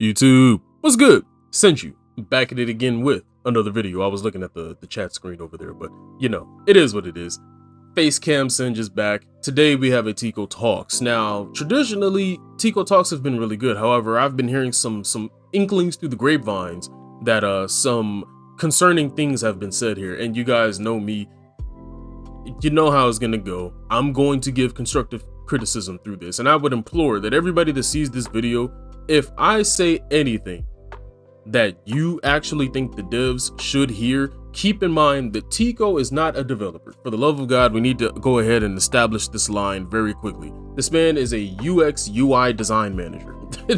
YouTube, what's good? Sent you back at it again with another video. I was looking at the chat screen over there, but you know, it is what it is. TheRealSenj is back. Today we have a TICO Talks. Now, traditionally, TICO Talks have been really good. However, I've been hearing some inklings through the grapevines that some concerning things have been said here. And you guys know me. You know how it's gonna go. I'm going to give constructive criticism through this. And I would implore that everybody that sees this video, if I say anything that you actually think the devs should hear, keep in mind that TICO is not a developer. For the love of God, we need to go ahead and establish this line very quickly. This man is a UX UI design manager.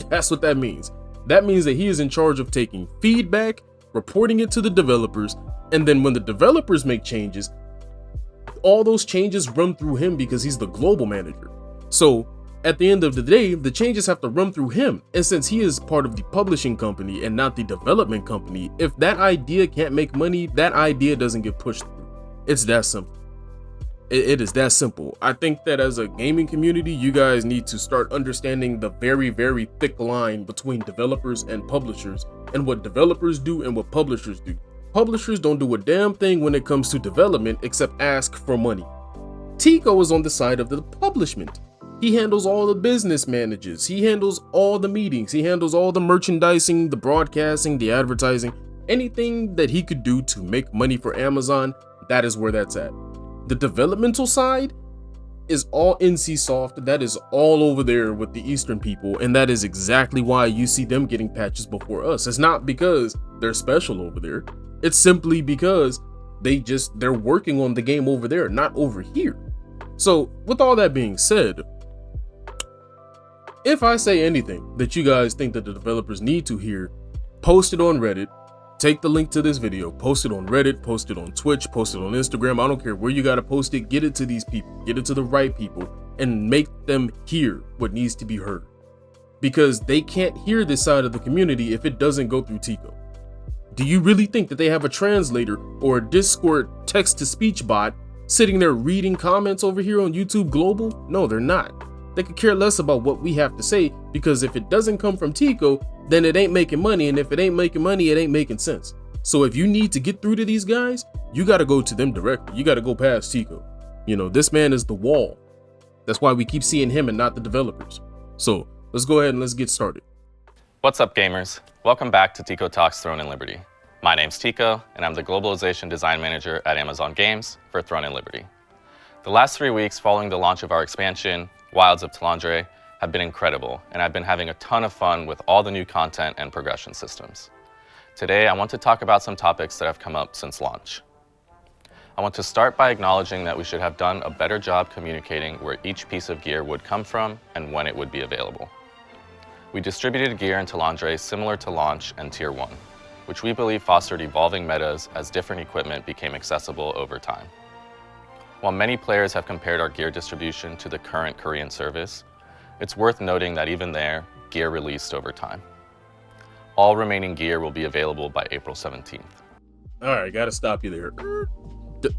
That's what that means. That means that he is in charge of taking feedback, reporting it to the developers, and then when the developers make changes, all those changes run through him because he's the global manager. So at the end of the day, the changes have to run through him. And since he is part of the publishing company and not the development company, if that idea can't make money, that idea doesn't get pushed through. It's that simple. It is that simple. I think that as a gaming community, you guys need to start understanding the very, very thick line between developers and publishers, and what developers do and what publishers do. Publishers don't do a damn thing when it comes to development except ask for money. TICO is on the side of the publishment. He handles all the business managers. He handles all the meetings. He handles all the merchandising, the broadcasting, the advertising, anything that he could do to make money for Amazon. That is where that's at. The developmental side is all NCSoft. That is all over there with the Eastern people. And that is exactly why you see them getting patches before us. It's not because they're special over there. It's simply because they're working on the game over there, not over here. So with all that being said, if I say anything that you guys think that the developers need to hear, post it on Reddit, take the link to this video, post it on Reddit, post it on Twitch, post it on Instagram. I don't care where you got to post it. Get it to these people, get it to the right people, and make them hear what needs to be heard. Because they can't hear this side of the community if it doesn't go through TICO. Do you really think that they have a translator or a Discord text-to-speech bot sitting there reading comments over here on YouTube Global? No, they're not. They could care less about what we have to say, because if it doesn't come from TICO, then it ain't making money. And if it ain't making money, it ain't making sense. So if you need to get through to these guys, you got to go to them directly. You got to go past TICO. You know, this man is the wall. That's why we keep seeing him and not the developers. So let's go ahead and let's get started. What's up, gamers? Welcome back to TICO Talks Throne and Liberty. My name's TICO, and I'm the Globalization Design Manager at Amazon Games for Throne and Liberty. The last 3 weeks following the launch of our expansion, Wilds of Talandre, have been incredible, and I've been having a ton of fun with all the new content and progression systems. Today, I want to talk about some topics that have come up since launch. I want to start by acknowledging that we should have done a better job communicating where each piece of gear would come from and when it would be available. We distributed gear in Talandre similar to launch and Tier 1, which we believe fostered evolving metas as different equipment became accessible over time. While many players have compared our gear distribution to the current Korean service, it's worth noting that even there, gear released over time. All remaining gear will be available by April 17th. All right, gotta stop you there.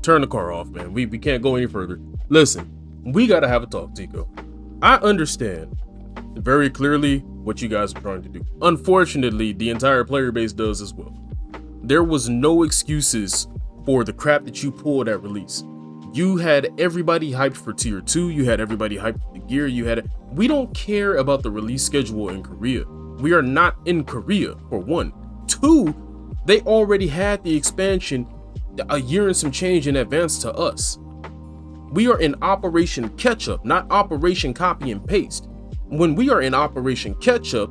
Turn the car off, man. We can't go any further. Listen, we gotta have a talk, TICO. I understand very clearly what you guys are trying to do. Unfortunately, the entire player base does as well. There was no excuses for the crap that you pulled at release. You had everybody hyped for Tier 2, you had everybody hyped for the gear, we don't care about the release schedule in Korea. We are not in Korea, for one. Two, they already had the expansion a year and some change in advance to us. We are in Operation Catch-up, not Operation Copy and Paste. When we are in Operation Catch-up,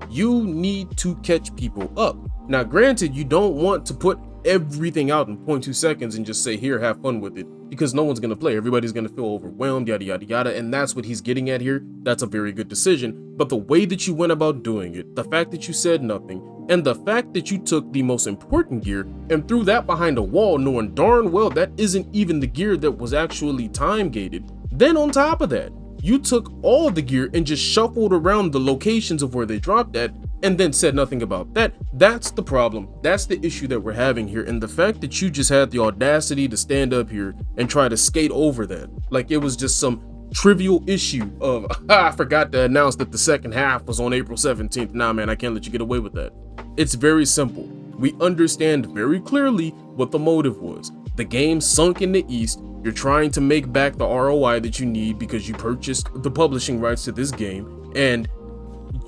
you need to catch people up. Now, granted, you don't want to put everything out in 0.2 seconds and just say, here, have fun with it, because no one's going to play. Everybody's going to feel overwhelmed, yada, yada, yada. And that's what he's getting at here. That's a very good decision. But the way that you went about doing it, the fact that you said nothing, and the fact that you took the most important gear and threw that behind a wall, knowing darn well that isn't even the gear that was actually time gated. Then on top of that, you took all the gear and just shuffled around the locations of where they dropped at and then said nothing about that. That's the problem. That's the issue that we're having here. And the fact that you just had the audacity to stand up here and try to skate over that, like it was just some trivial issue of, I forgot to announce that the second half was on April 17th. Nah, man, I can't let you get away with that. It's very simple. We understand very clearly what the motive was. The game sunk in the East. You're trying to make back the ROI that you need because you purchased the publishing rights to this game, and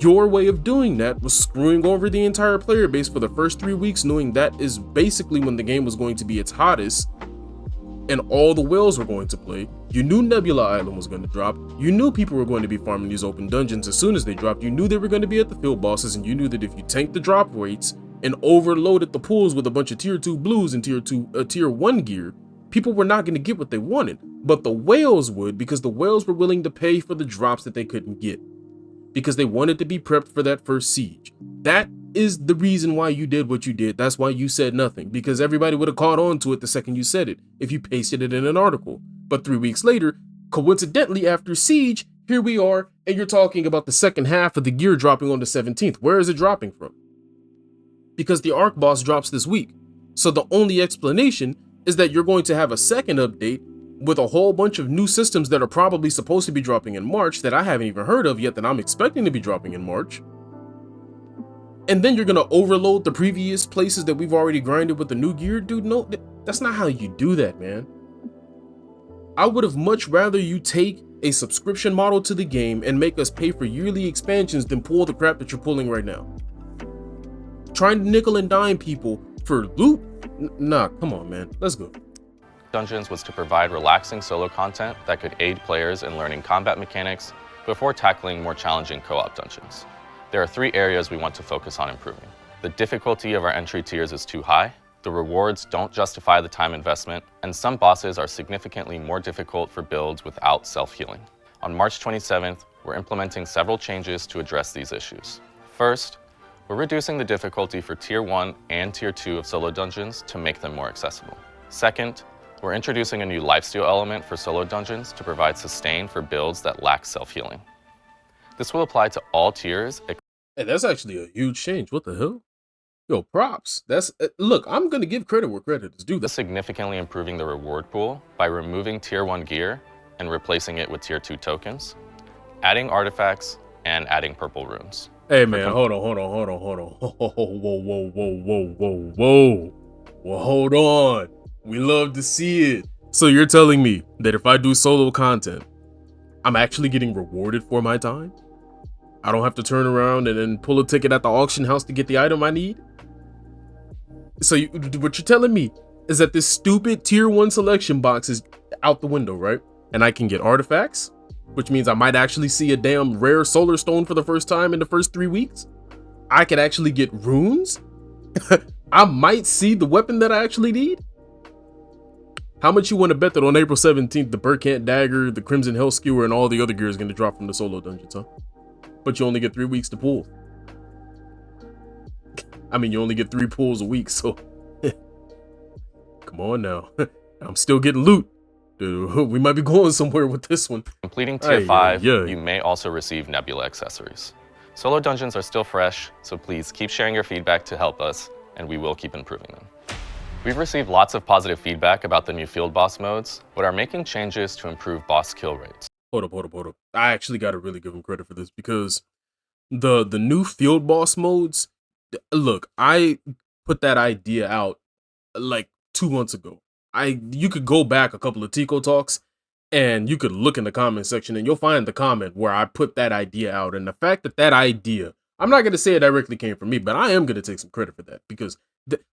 your way of doing that was screwing over the entire player base for the first 3 weeks, knowing that is basically when the game was going to be its hottest and all the whales were going to play. You knew Nebula Island was going to drop. You knew people were going to be farming these open dungeons as soon as they dropped. You knew they were going to be at the field bosses, and you knew that if you tanked the drop rates and overloaded the pools with a bunch of tier 2 blues and tier 1 gear, people were not going to get what they wanted. But the whales would, because the whales were willing to pay for the drops that they couldn't get, because they wanted to be prepped for that first siege. That is the reason why you did what you did. That's why you said nothing, because everybody would have caught on to it the second you said it if you pasted it in an article. But 3 weeks later, coincidentally after siege, here we are, and you're talking about the second half of the gear dropping on the 17th. Where is it dropping from? Because the Arc boss drops this week. So the only explanation is that you're going to have a second update with a whole bunch of new systems that are probably supposed to be dropping in March that I haven't even heard of yet, that I'm expecting to be dropping in March. And then you're going to overload the previous places that we've already grinded with the new gear. Dude, no, that's not how you do that, man. I would have much rather you take a subscription model to the game and make us pay for yearly expansions than pull the crap that you're pulling right now. Trying to nickel and dime people for loot? Nah, come on, man. Let's go. Dungeons was to provide relaxing solo content that could aid players in learning combat mechanics before tackling more challenging co-op dungeons. There are 3 areas we want to focus on improving. The difficulty of our entry tiers is too high, the rewards don't justify the time investment, and some bosses are significantly more difficult for builds without self-healing. On March 27th, we're implementing several changes to address these issues. First, we're reducing the difficulty for Tier 1 and Tier 2 of solo dungeons to make them more accessible. Second, we're introducing a new lifesteal element for solo dungeons to provide sustain for builds that lack self-healing. This will apply to all tiers. Hey, that's actually a huge change. What the hell? Yo, props. That's look, I'm gonna give credit where credit is due. Significantly improving the reward pool by removing Tier 1 gear and replacing it with Tier 2 tokens, adding artifacts, and adding purple runes. Hey man, hold on. Whoa. Well, hold on. We love to see it. So you're telling me that if I do solo content, I'm actually getting rewarded for my time? I don't have to turn around and then pull a ticket at the auction house to get the item I need? So what you're telling me is that this stupid Tier 1 selection box is out the window, right? And I can get artifacts, which means I might actually see a damn rare solar stone for the first time in the first 3 weeks. I could actually get runes. I might see the weapon that I actually need. How much you want to bet that on April 17th, the Burkant Dagger, the Crimson Hell Skewer, and all the other gear is going to drop from the solo dungeons, huh? But you only get 3 weeks to pull. I mean, you only get 3 pulls a week, so come on now. I'm still getting loot. Dude, we might be going somewhere with this one. Completing Tier 5, you may also receive Nebula accessories. Solo dungeons are still fresh, so please keep sharing your feedback to help us, and we will keep improving them. We've received lots of positive feedback about the new field boss modes, but are making changes to improve boss kill rates. Hold up. I actually got to really give them credit for this, because the new field boss modes, look, I put that idea out like 2 months ago. You could go back a couple of TICO talks and you could look in the comment section and you'll find the comment where I put that idea out. And the fact that idea, I'm not going to say it directly came from me, but I am going to take some credit for that, because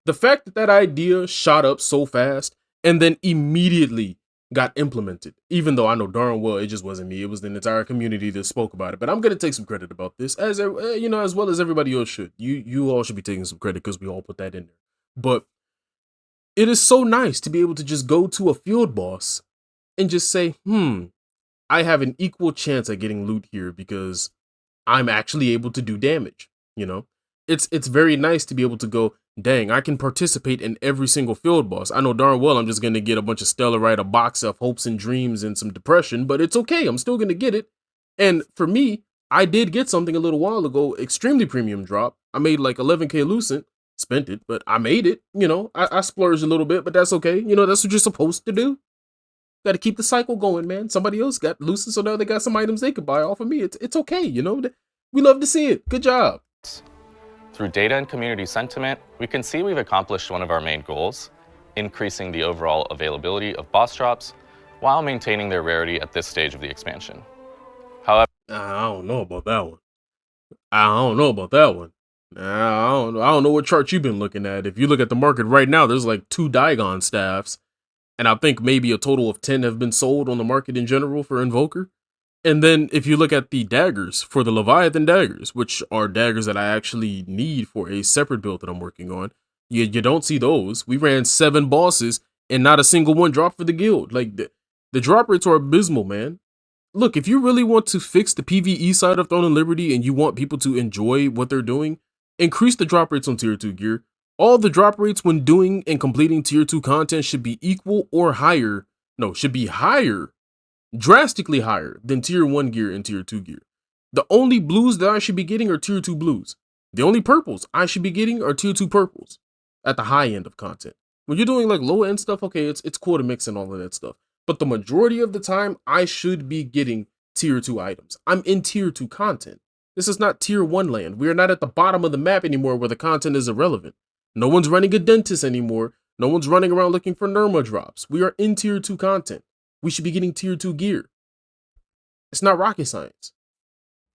the fact that idea shot up so fast and then immediately got implemented, even though I know darn well it just wasn't me, it was the entire community that spoke about it. But I'm going to take some credit about this, as as well as everybody else should. You all should be taking some credit because we all put that in there. But it is so nice to be able to just go to a field boss and just say, I have an equal chance at getting loot here because I'm actually able to do damage. It's very nice to be able to go, dang, I can participate in every single field boss. I know darn well I'm just going to get a bunch of Stellarite, a box of hopes and dreams, and some depression, but it's okay. I'm still going to get it. And for me, I did get something a little while ago, extremely premium drop. I made like 11k Lucent, spent it, but I made it. I splurged a little bit, but that's okay. That's what you're supposed to do. Got to keep the cycle going, man. Somebody else got loosened, so now they got some items they could buy off of me. It's okay, you know. We love to see it. Good job. Through data and community sentiment, we can see we've accomplished one of our main goals, increasing the overall availability of boss drops while maintaining their rarity at this stage of the expansion. However, I don't know about that one. I don't know about that one. I don't know what chart you've been looking at. If you look at the market right now, there's like 2 Digon staffs, and I think maybe a total of 10 have been sold on the market in general for Invoker. And then if you look at the daggers for the Leviathan daggers, which are daggers that I actually need for a separate build that I'm working on, you don't see those. We ran 7 bosses and not a single one dropped for the guild. Like the drop rates are abysmal, man. Look, if you really want to fix the PvE side of Throne and Liberty and you want people to enjoy what they're doing, increase the drop rates on tier 2 gear. All the drop rates when doing and completing tier 2 content should be equal or higher. No, should be higher, drastically higher than tier 1 gear and tier 2 gear. The only blues that I should be getting are tier 2 blues. The only purples I should be getting are tier 2 purples at the high end of content. When you're doing like low end stuff, okay, it's cool to mix and all of that stuff. But the majority of the time, I should be getting tier 2 items. I'm in tier 2 content. This is not tier 1 land. We are not at the bottom of the map anymore where the content is irrelevant. No one's running a dentist anymore. No one's running around looking for Nirma drops. We are in tier 2 content. We should be getting tier 2 gear. It's not rocket science.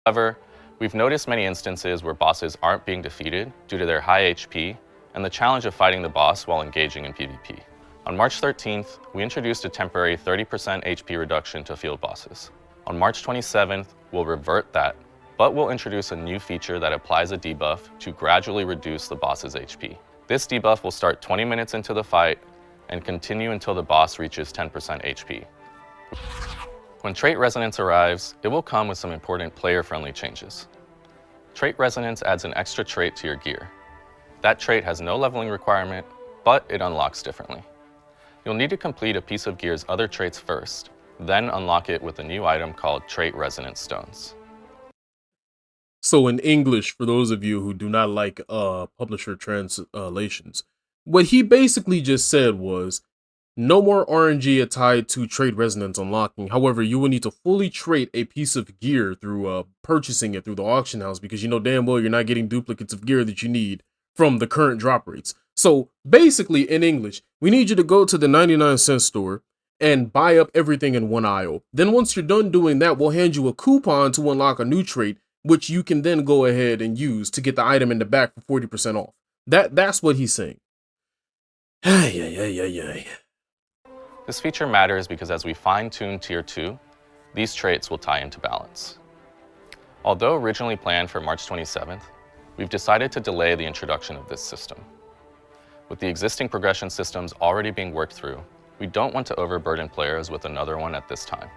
However, we've noticed many instances where bosses aren't being defeated due to their high HP and the challenge of fighting the boss while engaging in PvP. On March 13th, we introduced a temporary 30% HP reduction to field bosses. On March 27th, we'll revert that, but we'll introduce a new feature that applies a debuff to gradually reduce the boss's HP. This debuff will start 20 minutes into the fight and continue until the boss reaches 10% HP. When Trait Resonance arrives, it will come with some important player-friendly changes. Trait Resonance adds an extra trait to your gear. That trait has no leveling requirement, but it unlocks differently. You'll need to complete a piece of gear's other traits first, then unlock it with a new item called Trait Resonance Stones. So in English, for those of you who do not like publisher translations, what he basically just said was, no more RNG tied to trait resonance unlocking. However, you will need to fully trait a piece of gear through purchasing it through the auction house, because you know damn well you're not getting duplicates of gear that you need from the current drop rates. So basically, in English, we need you to go to the 99-cent store and buy up everything in one aisle. Then once you're done doing that, we'll hand you a coupon to unlock a new trait, which you can then go ahead and use to get the item in the back for 40% off. That's what he's saying. This feature matters because as we fine-tune Tier 2, these traits will tie into balance. Although originally planned for March 27th, we've decided to delay the introduction of this system. With the existing progression systems already being worked through, we don't want to overburden players with another one at this time.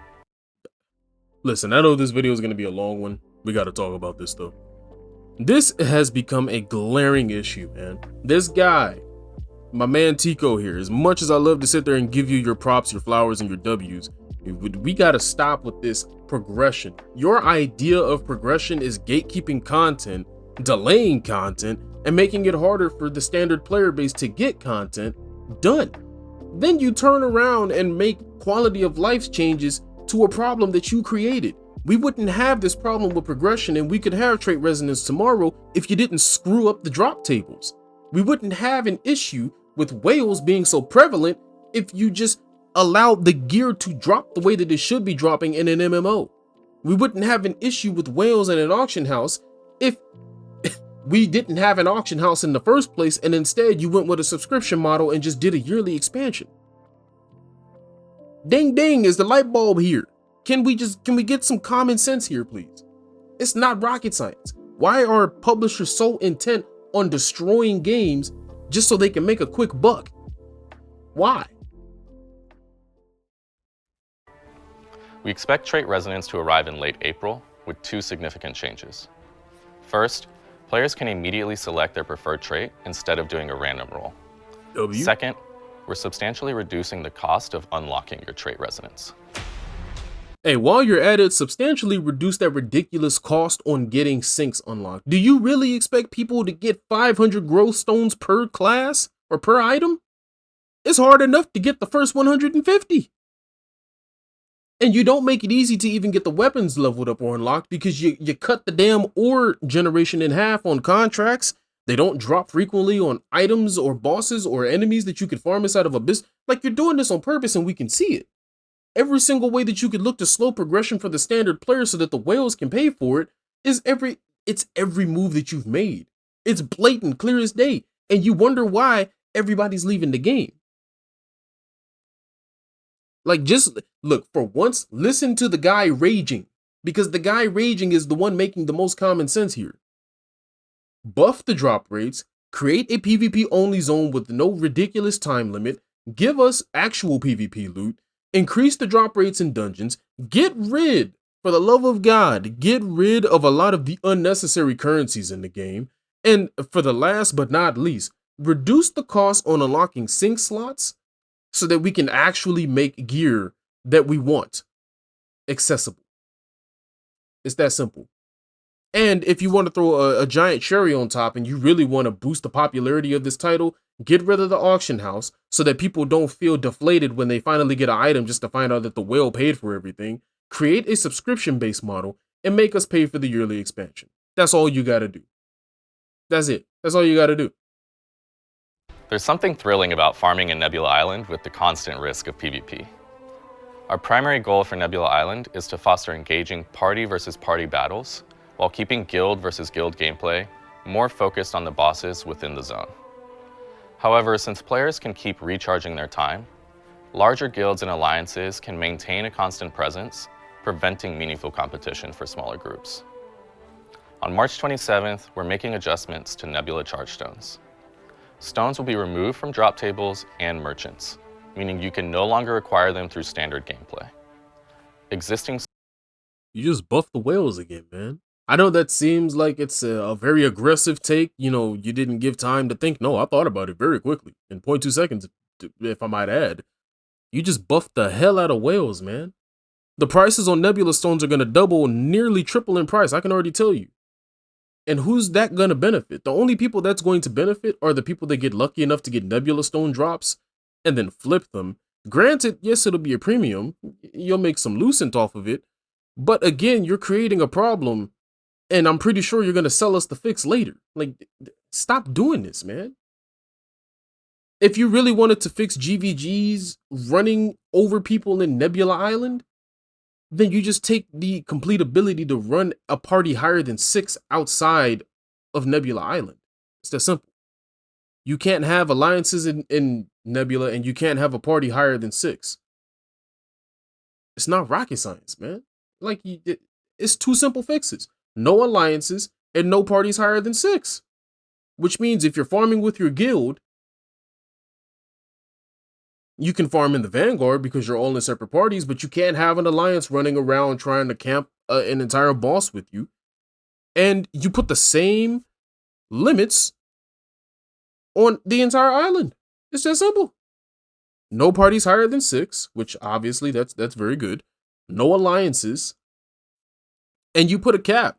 Listen, I know this video is going to be a long one. We got to talk about this though. This has become a glaring issue, man. This guy, my man TICO here, as much as I love to sit there and give you your props, your flowers, and your W's, we got to stop with this progression. Your idea of progression is gatekeeping content, delaying content, and making it harder for the standard player base to get content done. Then you turn around and make quality of life changes to a problem that you created. We wouldn't have this problem with progression, and we could have trait resonance tomorrow if you didn't screw up the drop tables. We wouldn't have an issue with whales being so prevalent if you just allowed the gear to drop the way that it should be dropping in an MMO. We wouldn't have an issue with whales in an auction house if we didn't have an auction house in the first place, and instead you went with a subscription model and just did a yearly expansion. Ding ding, is the light bulb here? Can we get some common sense here, please? It's not rocket science. Why are publishers so intent on destroying games just so they can make a quick buck? Why? We expect Trait Resonance to arrive in late April with 2 significant changes. First, players can immediately select their preferred trait instead of doing a random roll. Second, we're substantially reducing the cost of unlocking your Trait Resonance. Hey, while you're at it, substantially reduce that ridiculous cost on getting syncs unlocked. Do you really expect people to get 500 growth stones per class or per item? It's hard enough to get the first 150. And you don't make it easy to even get the weapons leveled up or unlocked because you cut the damn ore generation in half on contracts. They don't drop frequently on items or bosses or enemies that you could farm inside of a business. Like, you're doing this on purpose and we can see it. Every single way that you could look to slow progression for the standard player so that the whales can pay for it is every move that you've made. It's blatant, clear as day. And you wonder why everybody's leaving the game. Like, just look, for once, listen to the guy raging, because the guy raging is the one making the most common sense here. Buff the drop rates, create a PvP only zone with no ridiculous time limit, give us actual PvP loot, increase the drop rates in dungeons, get rid, for the love of God, get rid of a lot of the unnecessary currencies in the game, and for the last but not least, reduce the cost on unlocking sync slots so that we can actually make gear that we want accessible. It's that simple. And if you want to throw a giant cherry on top and you really want to boost the popularity of this title, get rid of the auction house so that people don't feel deflated when they finally get an item just to find out that the whale paid for everything. Create a subscription-based model and make us pay for the yearly expansion. That's all you got to do. That's it. That's all you got to do. There's something thrilling about farming in Nebula Island with the constant risk of PvP. Our primary goal for Nebula Island is to foster engaging party versus party battles, while keeping guild versus guild gameplay more focused on the bosses within the zone. However, since players can keep recharging their time, larger guilds and alliances can maintain a constant presence, preventing meaningful competition for smaller groups. On March 27th, we're making adjustments to Nebula charge stones. Stones will be removed from drop tables and merchants, meaning you can no longer acquire them through standard gameplay. You just buff the whales again, man. I know that seems like it's a very aggressive take. You know, you didn't give time to think. No, I thought about it very quickly in 0.2 seconds, if I might add. You just buffed the hell out of whales, man. The prices on Nebula stones are going to double, nearly triple in price. I can already tell you. And who's that going to benefit? The only people that's going to benefit are the people that get lucky enough to get Nebula stone drops and then flip them. Granted, yes, it'll be a premium. You'll make some lucent off of it. But again, you're creating a problem, and I'm pretty sure you're going to sell us the fix later. Like, stop doing this, man. If you really wanted to fix GVGs running over people in Nebula Island, then you just take the complete ability to run a party higher than 6 outside of Nebula Island. It's that simple. You can't have alliances in Nebula, and you can't have a party higher than 6. It's not rocket science, man. Like, it's 2 simple fixes. No alliances and no parties higher than 6. Which means if you're farming with your guild, you can farm in the Vanguard because you're all in separate parties, but you can't have an alliance running around trying to camp an entire boss with you. And you put the same limits on the entire island. It's just simple. No parties higher than 6, which obviously that's very good. No alliances. And you put a cap.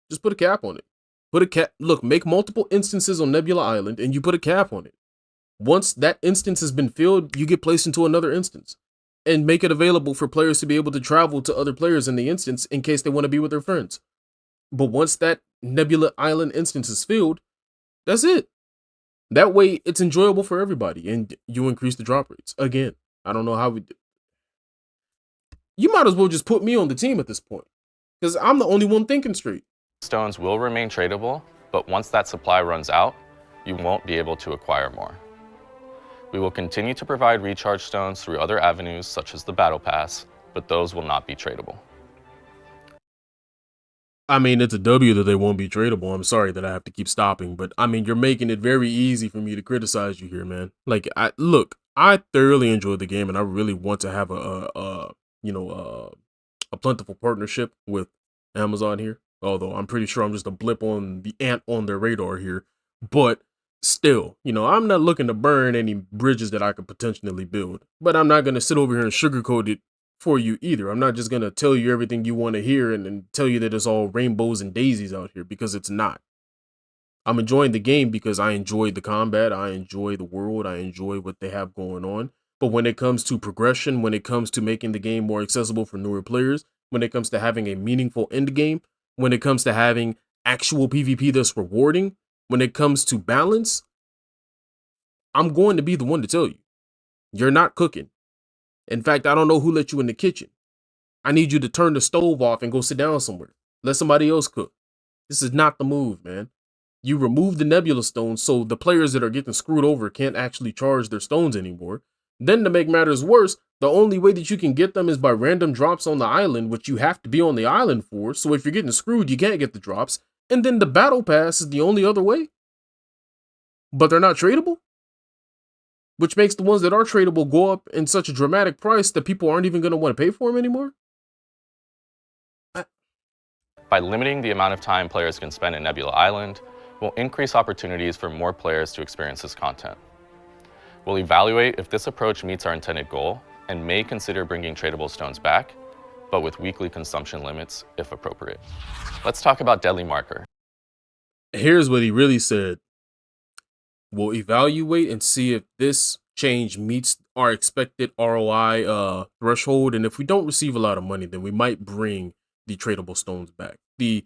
Just put a cap on it. Put a cap. Look, make multiple instances on Nebula Island and you put a cap on it. Once that instance has been filled, you get placed into another instance and make it available for players to be able to travel to other players in the instance in case they want to be with their friends. But once that Nebula Island instance is filled, that's it. That way it's enjoyable for everybody and you increase the drop rates. Again, I don't know how we do. You might as well just put me on the team at this point because I'm the only one thinking straight. Stones will remain tradable, but once that supply runs out, you won't be able to acquire more. We will continue to provide recharge stones through other avenues such as the Battle Pass, but those will not be tradable. I mean, it's a W that they won't be tradable. I'm sorry that I have to keep stopping, but I mean, you're making it very easy for me to criticize you here, man. Like, I thoroughly enjoyed the game and I really want to have a plentiful partnership with Amazon here. Although I'm pretty sure I'm just a blip on the ant on their radar here, but still, I'm not looking to burn any bridges that I could potentially build, but I'm not going to sit over here and sugarcoat it for you either. I'm not just going to tell you everything you want to hear and tell you that it's all rainbows and daisies out here, because it's not. I'm enjoying the game because I enjoy the combat. I enjoy the world. I enjoy what they have going on. But when it comes to progression, when it comes to making the game more accessible for newer players, when it comes to having a meaningful end game, when it comes to having actual PvP that's rewarding, when it comes to balance, I'm going to be the one to tell you, you're not cooking. In fact, I don't know who let you in the kitchen. I need you to turn the stove off and go sit down somewhere. Let somebody else cook. This is not the move, man. You remove the Nebula stones so the players that are getting screwed over can't actually charge their stones anymore. Then to make matters worse, the only way that you can get them is by random drops on the island, which you have to be on the island for. So if you're getting screwed, you can't get the drops. And then the battle pass is the only other way. But they're not tradable, which makes the ones that are tradable go up in such a dramatic price that people aren't even going to want to pay for them anymore. By limiting the amount of time players can spend in Nebula Island, we'll increase opportunities for more players to experience this content. We'll evaluate if this approach meets our intended goal and may consider bringing tradable stones back, but with weekly consumption limits if appropriate. Let's talk about Deadly Marker. Here's what he really said. We'll evaluate and see if this change meets our expected ROI threshold, and if we don't receive a lot of money, then we might bring the tradable stones back. The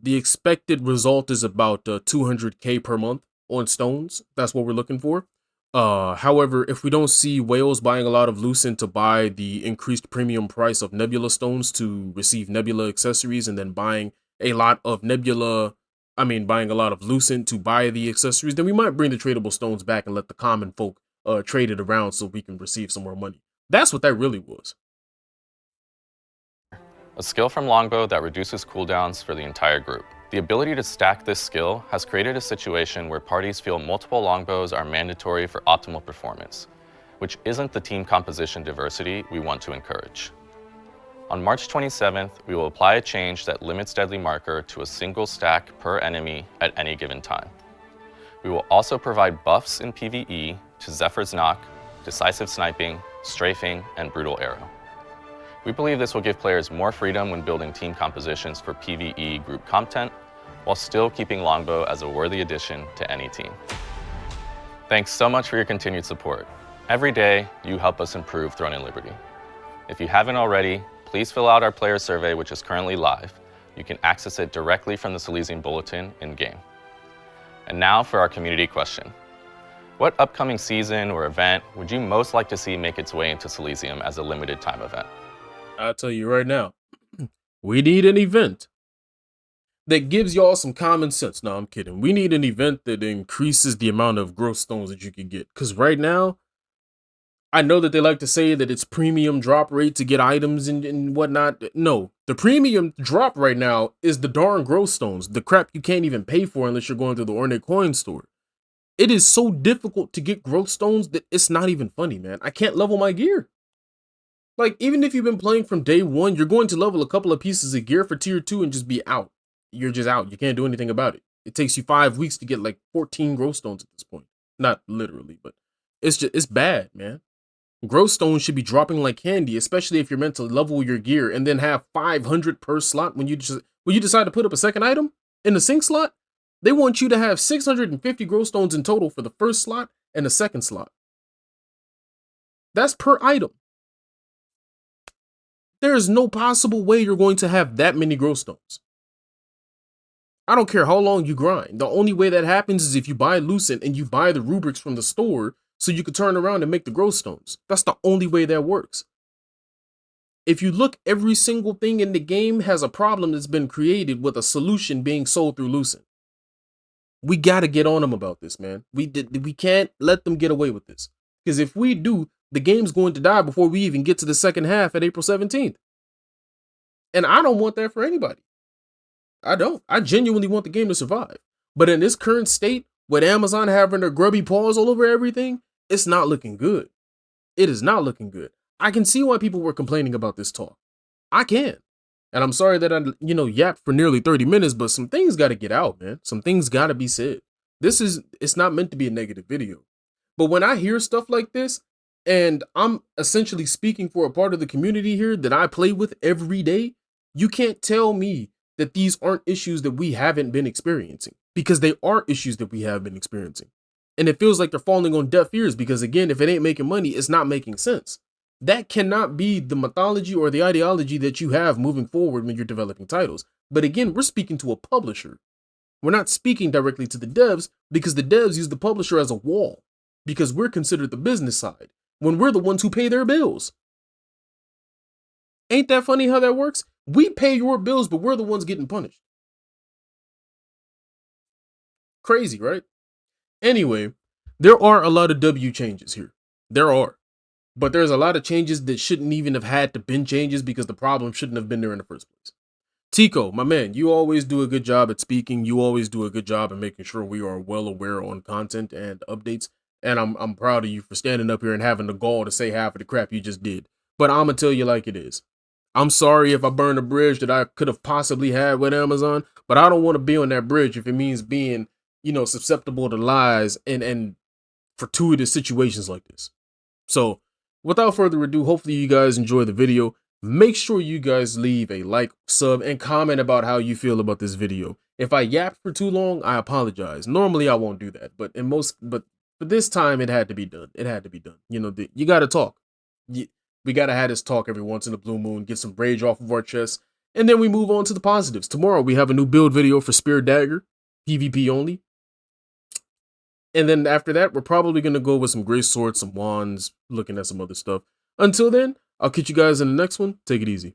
expected result is about 200K per month on stones. That's what we're looking for. However, if we don't see whales buying a lot of Lucent to buy the increased premium price of Nebula stones to receive Nebula accessories, and then buying a lot of Lucent to buy the accessories, then we might bring the tradable stones back and let the common folk trade it around so we can receive some more money. That's what that really was. A skill from Longbow that reduces cooldowns for the entire group. The ability to stack this skill has created a situation where parties feel multiple longbows are mandatory for optimal performance, which isn't the team composition diversity we want to encourage. On March 27th, we will apply a change that limits Deadly Marker to a single stack per enemy at any given time. We will also provide buffs in PvE to Zephyr's Knock, Decisive Sniping, Strafing, and Brutal Arrow. We believe this will give players more freedom when building team compositions for PvE group content, while still keeping Longbow as a worthy addition to any team. Thanks so much for your continued support. Every day, you help us improve Throne and Liberty. If you haven't already, please fill out our player survey, which is currently live. You can access it directly from the Silesian Bulletin in-game. And now for our community question. What upcoming season or event would you most like to see make its way into Silesium as a limited time event? I'll tell you right now, we need an event that gives y'all some common sense. No, I'm kidding. We need an event that increases the amount of growth stones that you can get. Because right now, I know that they like to say that it's premium drop rate to get items and whatnot. No, the premium drop right now is the darn growth stones. The crap you can't even pay for unless you're going through the Ornate coin store. It is so difficult to get growth stones that it's not even funny, man. I can't level my gear. Like, even if you've been playing from day one, you're going to level a couple of pieces of gear for tier 2 and just be out. You're just out. You can't do anything about it. It takes you 5 weeks to get like 14 growth stones at this point. Not literally, but it's bad, man. Growth stones should be dropping like candy, especially if you're meant to level your gear and then have 500 per slot when you decide to put up a second item in the sync slot. They want you to have 650 growth stones in total for the first slot and the second slot. That's per item. There is no possible way you're going to have that many growth stones. I don't care how long you grind. The only way that happens is if you buy Lucent and you buy the rubrics from the store so you can turn around and make the growth stones. That's the only way that works. If you look, every single thing in the game has a problem that's been created with a solution being sold through Lucent. We got to get on them about this, man. We can't let them get away with this. Because if we do, the game's going to die before we even get to the second half at April 17th. And I don't want that for anybody. I don't. I genuinely want the game to survive. But in this current state, with Amazon having their grubby paws all over everything, it's not looking good. It is not looking good. I can see why people were complaining about this talk. I can. And I'm sorry that I, yapped for nearly 30 minutes, but some things got to get out, man. Some things got to be said. It's not meant to be a negative video. But when I hear stuff like this, and I'm essentially speaking for a part of the community here that I play with every day, you can't tell me that these aren't issues that we haven't been experiencing, because they are issues that we have been experiencing. And it feels like they're falling on deaf ears because, again, if it ain't making money, it's not making sense. That cannot be the mythology or the ideology that you have moving forward when you're developing titles. But again, we're speaking to a publisher. We're not speaking directly to the devs because the devs use the publisher as a wall because we're considered the business side when we're the ones who pay their bills. Ain't that funny how that works? We pay your bills, but we're the ones getting punished. Crazy, right? Anyway, there are a lot of W changes here. There are. But there's a lot of changes that shouldn't even have had to been changes because the problem shouldn't have been there in the first place. TICO, my man, you always do a good job at speaking. You always do a good job at making sure we are well aware on content and updates. And I'm proud of you for standing up here and having the gall to say half of the crap you just did. But I'm going to tell you like it is. I'm sorry if I burned a bridge that I could have possibly had with Amazon, but I don't want to be on that bridge if it means being, susceptible to lies and fortuitous situations like this. So without further ado, hopefully you guys enjoy the video. Make sure you guys leave a like, sub, and comment about how you feel about this video. If I yapped for too long, I apologize. Normally I won't do that, but this time it had to be done. It had to be done. You got to talk. We got to have this talk every once in a blue moon, get some rage off of our chests, and then we move on to the positives. Tomorrow we have a new build video for Spear Dagger, PvP only. And then after that, we're probably going to go with some great swords, some wands, looking at some other stuff. Until then, I'll catch you guys in the next one. Take it easy.